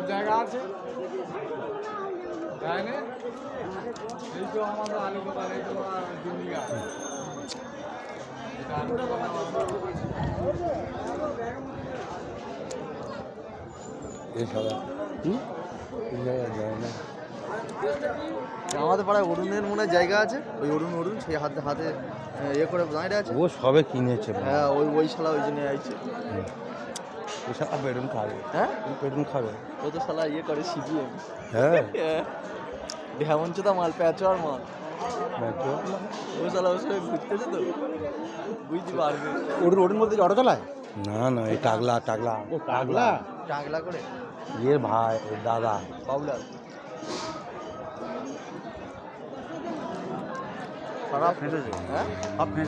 জায়গা আছে তাই না? এই তো আমাদের আলু দোকান, এই তো দুনিয়া আমাদের পাড়ায় অরুণের মনে হয় জায়গা আছে, ওই অরুণ সেই হাতে হাতে ইয়ে করে দাঁড়িয়ে আছে। ও সবে কিনেছে। হ্যাঁ ওই শালা ওই জন্য আইছে। ও শালা বেডরুম খাবে। হ্যাঁ বেডরুম খাবে। ও তো শালা ইয়ে করে সিপিএম। হ্যাঁ দেহামঞ্চতা মাল পেঁচো আর মাল ও শালা ওর সঙ্গে ঘুরতেছে তো বুঝতে পারবে। ওর মধ্যে অটো চালায় না না, এই টাগলা ও টাগলা করে ইয়ে ভাই দাদা বাবুলাল খারাপ ফেঁসেছে। হ্যাঁ